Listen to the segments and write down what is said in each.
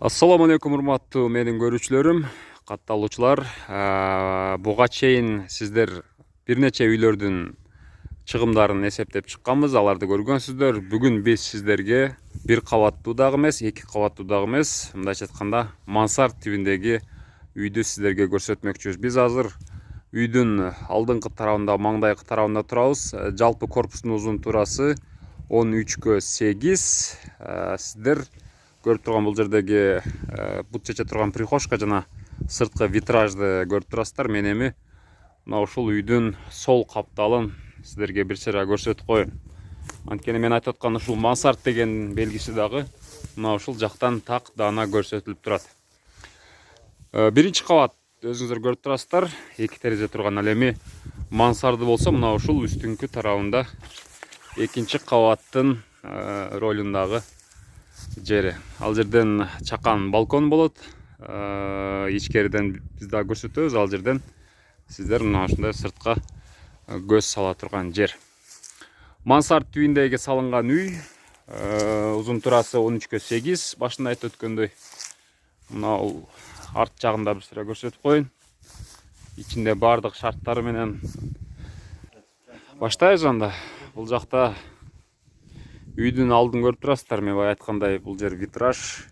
Assalamu алейкум, урматтуу менин көрүүчүлөрүм, катталуучулар. Буга чейин сиздер бир нече үйлөрдүн чыгымдарын эсептеп чыкканбыз, аларды көргөнсүздөр. Бүгүн биз сиздерге бир кабаттуу дагы эмес, эки кабаттуу дагы эмес, мындайча айтканда мансард тибиндеги үйдү сиздерге көрсөтмөкчүбүз. Биз азыр үйдүн алдыңкы тарабында, маңдайкы тарабында турабыз. Жалпы корпустун узун турасы 13/8. Сиздер көрүп турган бул жердеги бут чече турган прихожка жана сырткы витражды көрүп турасыздар. Мен эми мына ушул үйдүн сол капталын сиздерге бир чара көрсөтүп коеюн. Анткени мен айтып аткан ушул мансард деген белгиси дагы мына ушул жактан так даана көрсөтүлүп турат. Биринчи кабат өзүңүздөр көрүп турасыздар. Эки терезе турган. Ал эми мансарды болсо мына ушул үстүңкү тарабында экинчи кабаттын ролундагы жери. Ал жерден чакан балкон болот. Ичкериден биз да көрсөтөбүз. Ал жерден сиздер мына ушундай сыртка көз сала турган жер. Мансард түйүндеги салынган үй. Узун турасы 13/8. Башында айтып өткөндөй. Мына арт жагында бир сыра көрсөтүп коеюн. Ичинде бардык шарттары менен баштайбыз анда. Бул жакта үйдүн алдын көрүп турасыздар. Мен бая айткандай, бул жер витраж,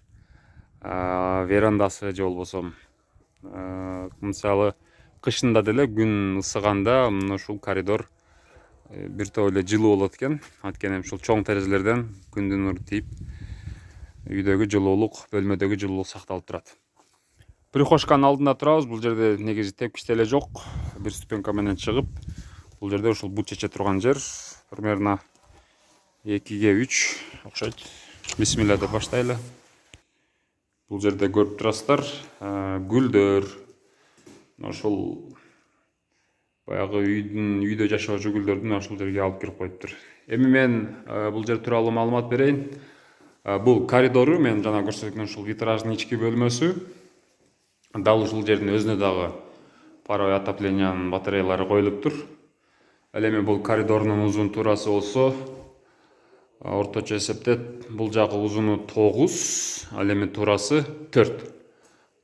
верандасы же болбосо мисалы кышында деле күн ысыганда мына ушул коридор бир топ эле жылуу болот экен. Анткени ушул чоң терезелерден күндүн нуру тийип, үйдөгү жылуулук, бөлмөдөгү жылуулук сакталып турат. Прихожканын алдында турабыз. Бул жерде негизи тепкич деле жок. Бир ступенька менен чыгып, бул жерде ушул бут чече турган жер примерно 2/3 окшойт. Бисмилла деп баштайлы. Бул жерде көрүп турасыздар, гүлдөр. Ошол баягы үйдө жашоочу гүлдөрдүн ошол жерге алып кирип коюптур. Эми мен бул жер тууралуу маалымат берейин. Бул коридору мен жана көрсөткөн ушул витраждын ички бөлмөсү. Дал ушул жердин өзүнө дагы паровой отоплениянын батареялары коюлуптур. Ал эми бул коридордун узун турасы болсо орточо эсептеп бул жагы узуну 9, ал эми турасы 4.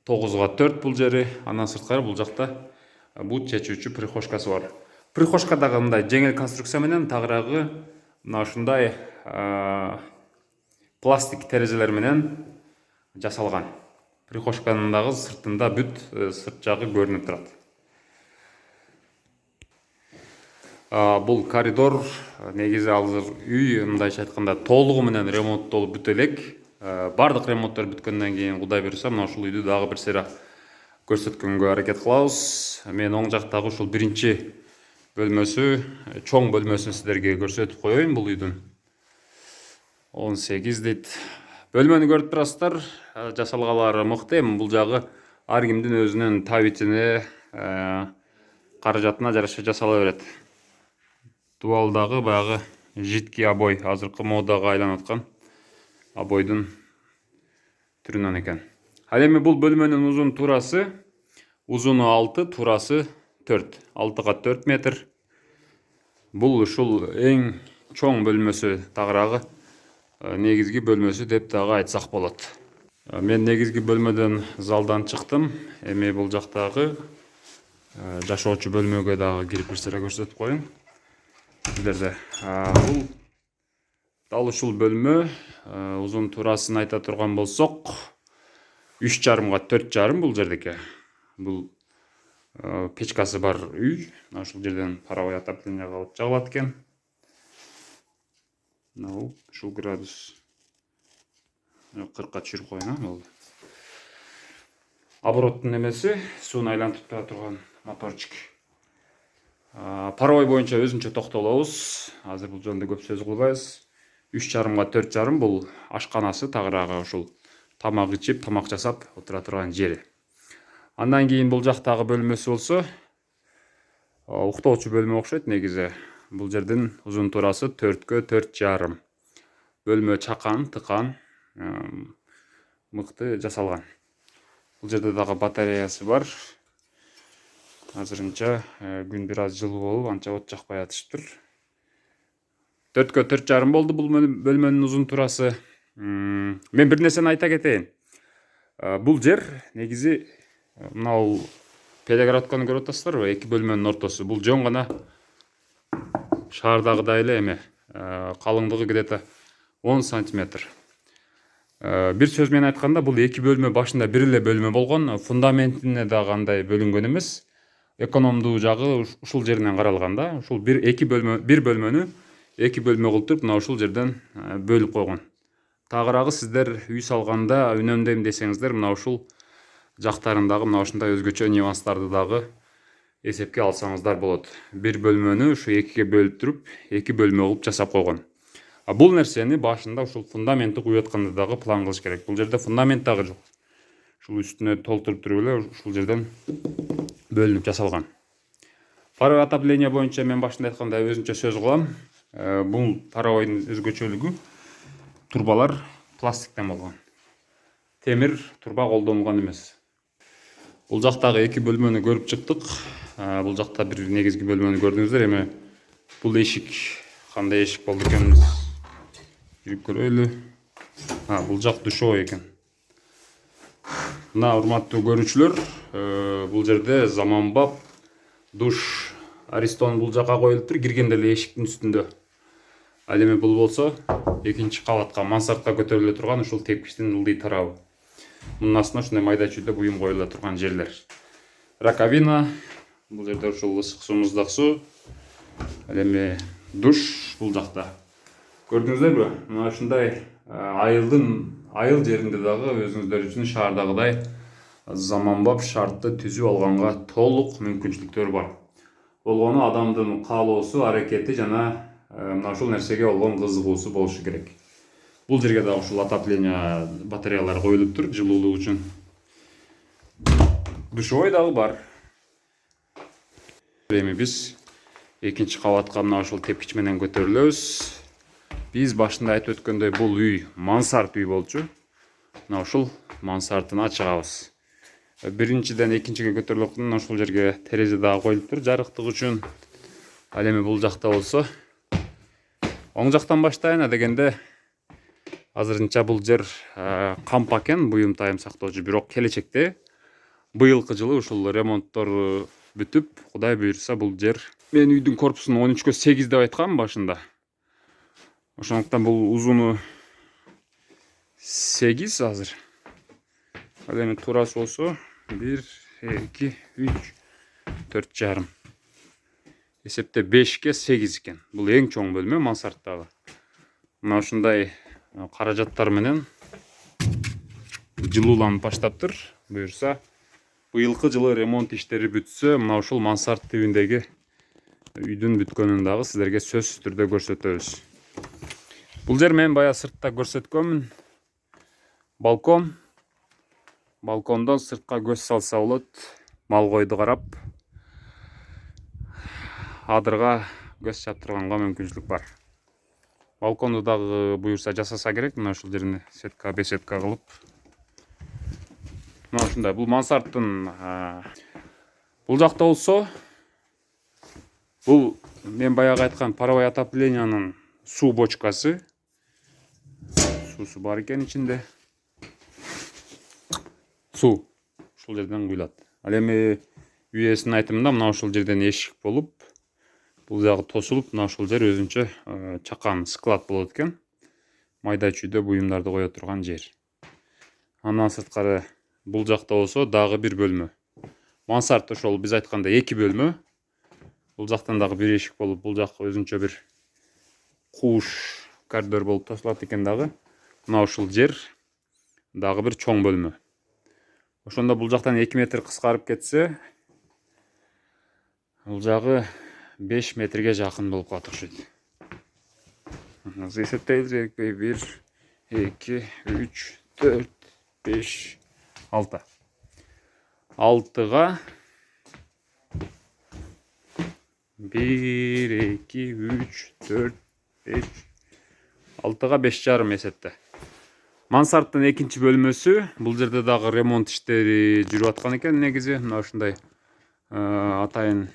9/4 бул жери. Андан сырткары бул жакта бут чечүүчү прихожкасы бар. Прихожка дагы мындай жеңил конструкция менен тагыраагы мына ушундай пластик терезелер менен жасалган. Прихожканын дагы сыртында бүт сырт жагы көрүнүп турат. Бул коридор негизи азыр үй мындайча айтканда толугу менен ремонттолуп бүтө элек. Бардык ремонттор бүткөндөн кийин Кудай буйруса мына ушул үйдү дагы бир сыйра көрсөткөнгө аракет кылабыз. Мен оң жактагы ушул биринчи бөлмөсү, чоң бөлмөсүн сиздерге көрсөтүп коеюн. Бул үйдүн 18 дейт. Бөлмөнү көрүп турасыздар. Жасалгалары мыкты. Эми бул жагы ар кимдин өзүнүн табитине, каражатына жараша жасала берет. Дубалдагы баягы жидкий обой, азыркы модага айланып аткан обойдун түрүнөн экен. Ал эми бул бөлмөнүн узун турасы, узуну 6, турасы 4. 6/4 метр. Бул ушул эң чоң бөлмөсү, тагыраагы негизги бөлмөсү деп дагы айтсак болот. Мен негизги бөлмөдөн залдан чыктым. Эми бул жактагы жашоочу бөлмөгө дагы кирип бир сыра көрсөтүп коеюн сиздерге. Бул дал ушул бөлмө. Узун турасын айта турган болсок 3,5/4,5 бул жердеки. Бул печкасы бар үй. Ушул жерден паровой отопленияга от жагылат экен. Ушул градус 40ка түшүрүп коеюн. Обороттун эмеси, сууну айлантып тура турган моторчик. Паровой боюнча өзүнчө токтолобуз. Азыр бул жөнүндө көп сөз кылбайбыз. 3,5/4,5 бул ашканасы, тагыраагы ушул тамак ичип, тамак жасап отура турган жери. Андан кийин бул жактагы бөлмөсү болсо уктоочу бөлмө окшойт негизи. Бул жердин узун турасы 4/4,5. Бөлмө чакан, тыкан, мыкты жасалган. Бул жерде дагы батареясы бар. Азырынча күн бир аз жылуу болуп, анча от жакпай атышыптыр. 4/4,5 болду бул бөлмөнүн узун турасы. Мен бир нерсени айта кетейин. Бул жер негизи мынау перегородканы көрүп атасыздарбы? 2 бөлмөнүн ортосу. Бул жөн гана шаардагыдай эле эме. Калыңдыгы где-то 10 сантиметр. Бир сөз менен айтканда, бул 2 бөлмө башында бир эле бөлмө болгон, фундаментине дагы андай бөлүнгөн эмес. Экономдуу жагы ушул жеринен каралганда, ушул бир бөлмөнү 2 бөлмө кылып туруп, мына ушул жерден бөлүп койгон. Тагыраагы сиздер үй салганда үнөмдөйм десеңиздер, мына ушул жактарындагы мына ушундай өзгөчө нюанстарды дагы эсепке алсаңыздар болот. Бир бөлмөнү ушу 2ге бөлүп туруп, 2 бөлмө кылып жасап койгон. Бул нерсени башында ушул фундаментти куюп атканда дагы план кылыш керек. Бул жерде фундамент дагы жок. Ушул үстүнө толтуруп туруп эле ушул жерден бөлүнүп жасалган. Паровой отопление боюнча мен башында айткандай өзүнчө сөз кылам. Бул паровойдун өзгөчөлүгү турбалар пластиктен болгон. Темир турба колдонулган эмес. Бул жактагы 2 бөлмөнү көрүп чыктык. Бул жакта бир негизги бөлмөнү көрдүңүздөр. Эми бул эшик кандай эшик болду экен? Кирип көрөлү. Бул жак душевой экен. Мына урматтуу көрүүчүлөр, бул жерде заманбап душ Аристон бул жака коюлуптур, киргенде эле эшиктин үстүндө. Ал эми бул болсо экинчи кабатка, мансартка көтөрүлө турган ушул тепкичтин ылдый тарабы. Мунун астына ушундай майда чүйдө буюм коюла турган жерлер. Раковина, бул жерде ушул ысык суу, муздак суу. Ал эми душ бул жакта. Көрдүңүздөрбү? Мына ушундай айыл жеринде дагы өзүңүздөр үчүн шаардагыдай заманбап шартты түзүп алганга толук мүмкүнчүлүктөр бар. Болгону адамдын каалоосу, аракети жана мына ушул нерсеге болгон кызыгуусу болушу керек. Бул жерге дагы ушул отопление батареялары коюлуптур жылуулук үчүн. Душевой дагы бар. Эми биз экинчи кабатка мына ушул тепкич менен көтөрүлөбүз. Биз башында айтып өткөндөй бул үй мансарт үй болчу. Мына ушул мансартына чыгабыз. Биринчиден экинчиге көтөрүлөт, ушул жерге терезе дагы коюлуптур жарыктык үчүн. Ал эми бул жакта болсо оң жактан баштайын дегенде азырынча бул жер кампак экен, буюм тайым сактоочу, бирок келечекте быйылкы жылы ушул ремонттор бүтүп, Кудай буйрса бул жер, мен үйдүн корпусун 13-кө 8 деп айткам башында. Ошондуктан бул узуну 8 азыр. Ал эми туурасы болсо 1, 2, 3, 4,5. Эсепте 5-ке 8 экен. Бул эң чоң бөлмө мансарттагы. Мына ушундай каражаттар менен жылууланып баштаптыр. Буюрса быйылкы жылы ремонт иштери бүтсө, мына ушул мансарт тибиндеги үйдүн бүткөнүн дагы сиздерге сөзсүз түрдө көрсөтөбүз. Бул жер мен бая сыртта көрсөткөнмүн. Балкон. Балкондон сыртка көз салса болот. Мал койду карап, адырга көз чаптырганга мүмкүнчүлүк бар. Балконду дагы буюрса жасаса керек. Мына ушул жерине сетка, беседка кылып. Мына ушундай. Бул мансарттын бул жакта болсо, бул мен баягы айткан паровой отопленияның суу бочкасы. Суусу бар экен ичинде. Суу ушул жерден куюлат. Ал эми үй ээсинин айтымында мына ушул жерден эшик болуп, бул жагы тосулуп, мына ушул жер өзүнчө чакан склад болот экен. Майда чүйдө буюмдарды кое турган жер. Андан сырткары бул жакта болсо дагы бир бөлмө. Мансарт ошол биз айткандай 2 бөлмө. Бул жактан дагы бир эшик болуп, бул жакка өзүнчө бир кууш коридор болуп тосулат экен дагы. Мына ушул жер дагы бир чоң бөлмө. Ошондо бул жактан 2 метр кыскарып кетсе, бул жагы 5 метрге жакын болуп калат окшойт. Эсептейбиз керекпи? 1, 2, 3, 4, 5, 6. 6-га 1, 2, 3, 4, 5, 6-га 5,5 эсепте. Мансарттын экинчи бөлмөсү, бул жерде дагы ремонт иштери жүрүп аткан экен негизи. Мына ушундай атайын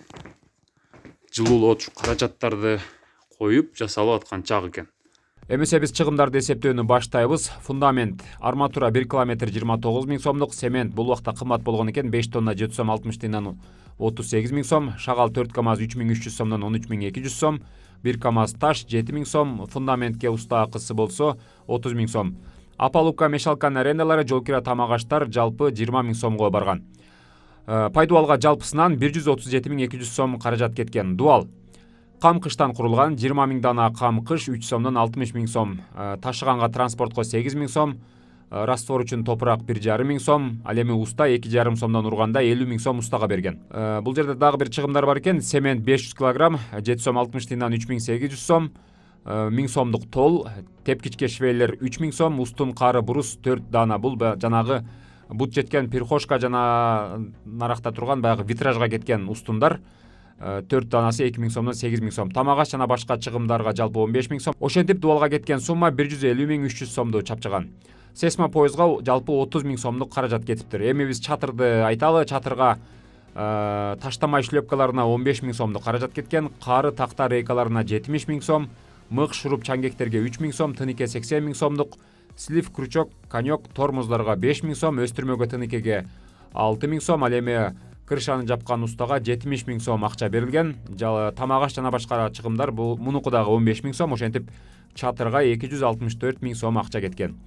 жылуулоочу каражаттарды коюп жасалып аткан чак экен. Эмесе биз чыгымдарды эсептөөнү баштайбыз. Фундамент арматура 1 километр 29 миң сомдук, цемент бул убакта кымбат болгон экен, 5 тонна 7 сом 60 тыйындан 38 миң сом, шагал 4 КАМАЗ 3300 сомдон 13200 сом, 1 КАМАЗ таш 7 миң сом, фундаментке уста акысы болсо 30 миң сом. Апалубка мешалканын арендалары, жол кира тамак аштар жалпы 20 миң сомго барган. Пайдубалга жалпысынан 137 миң 200 сом каражат кеткен. Дуал кам кыштан курулган, 20 миң дана кам кыш 3 сомдон 60 миң сом, ташыганга транспортко 8 миң сом, раствор үчүн топурак 1,5 миң сом, ал эми уста 2,5 сомдон урганда 50 миң сом устага берген. Бул жерде дагы бир чыгымдар бар экен. Цемент 500 кг 7 сом 60 тыйындан 3800 сом, 1000 сомдук тол, тепкичке швейлер 3 миң сом, устун кары брус 4 дана. Бул жанагы бут жеткен перхошка жана наракта турган баягы витражга кеткен устундар. 4 данасы 2 миң сомдон 8 миң сом. Тамак аш жана башка чыгымдарга жалпы 15 миң сом. Ошентип дуалга кеткен сумма 150 миң 300 сомду чапчыган. Сесма поездга жалпы 30 миң сомдук каражат кетиптир. Эми биз чатырды айталы. Чатырга таштамай шлепкаларына 15 миң сомдук каражат кеткен. Кары такта рейкаларына 70 миң сом, мык шуруп чаңгектерге 3 миң сом, тыныке 80 миң сомдук, слив, крючок, конек, тормоздарга 5 миң сом, өстүрмөгө тыныкеге 6 миң сом, ал эми крышаны жапкан устага 70 миң сом акча берилген. Тамак аш жана башка чыгымдар мунуку дагы 15 миң сом, ошентип чатырга 264 миң сом акча кеткен.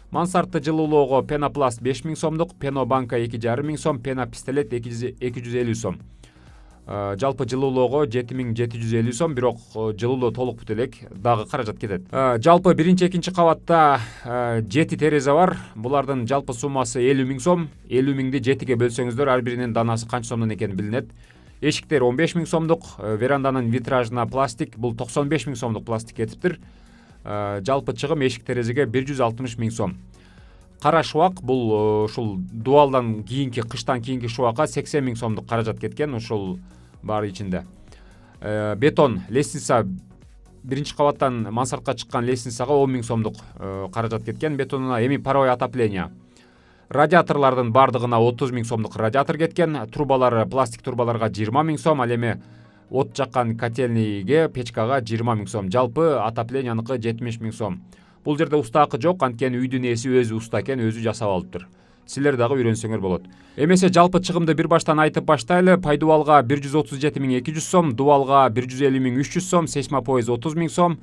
Мансартты жылуулоого пенопласт 5 миң сомдук, пенобанка 2,5 миң сом, пенопистолет 250 сом. Жалпы жылуулоого 7750 сом, бирок жылуулоо толук бүт элек, дагы каражат кетет. Жалпы биринчи, экинчи кабатта 7 терезе бар. Булардын жалпы суммасы 50 миң сом. 50 миңди 7ге бөлсөңүздөр, ар биринин данасы канча сомдон экени билинет. Эшиктер 15 миң сомдук, веранданын витражына пластик, бул 95 миң сомдук пластик кетиптир. Жалпы чыгым эшик терезеге 160 миң сом. Кара шубак, бул ушул дуалдан кийинки, кыштан кийинки шубакка 80 миң сомдук каражат кеткен, ушул баары ичинде. Бетон, лестница, биринчи кабаттан мансартка чыккан лестницага 10 миң сомдук каражат кеткен. Бетонуна эми паровой отопление. Радиаторлордун бардыгына 30 миң сомдук радиатор кеткен. Трубалар, пластик трубаларга 20 миң сом, ал эми от жаккан котельныйге, печкага 20 миң сом. Жалпы отопленияныкы 70 миң сом. Бул жерде уста акы жок, анткени үйдүн ээси өзү уста экен, өзү жасап алыптыр. Силер дагы үйрөнсөңөр болот. Эмесе жалпы чыгымды бир баштан айтып баштайлы. Пайдубалга 137 миң 200 сом, дуалга 150 миң 300 сом, сесма поезд 30 миң сом,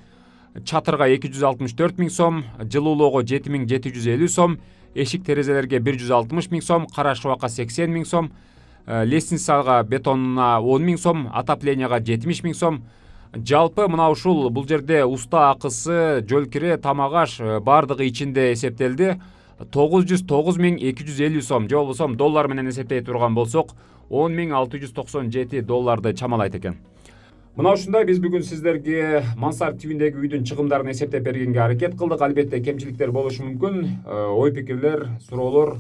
чатырга 264 миң сом, жылуулоого 7 миң 750 сом, эшик терезелерге 160 миң сом, кара шубакка 80 миң сом, лестницага, бетонуна 10 миң сом, отопленияга 70 миң сом. Жалпы мына ушул бул жерде уста акысы, жол кире, тамак аш бардыгы ичинде эсептелди. 909 миң 250 сом, же болбосо доллар менен эсептей турган болсок 10 миң 697 долларды чамалайт экен. Мына ушундай биз бүгүн сиздерге мансард тибиндеги үйдүн чыгымдарын эсептеп бергенге аракет кылдык. Албетте кемчиликтер болушу мүмкүн. Ой пикирлер, суроолор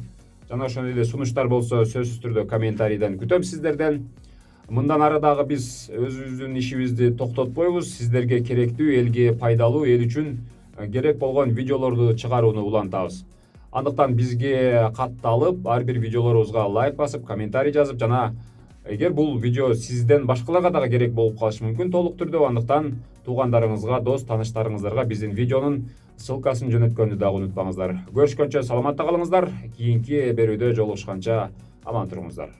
жана ошондой эле сунуштар болсо сөзсүз түрдө комментарийден күтөм сиздерден. Мындан ары дагы биз өзүбүздүн ишибизди токтотпойбуз. Сиздерге керектүү, элге пайдалуу, эл үчүн керек болгон видеолорду чыгарууну улантабыз. Андыктан бизге катталып, ар бир видеолорубузга лайк басып, комментарий жазып, жана эгер бул видео сизден башкаларга дагы керек болуп калышы мүмкүн толук түрдө, андыктан туугандарыңызга, дос таныштарыңыздарга биздин видеонун ссылкасын жөнөткөндү дагы унутпаңыздар. Көрүшкөнчө саламатта калыңыздар. Кийинки берүүдө жолугушканча аман туруңуздар.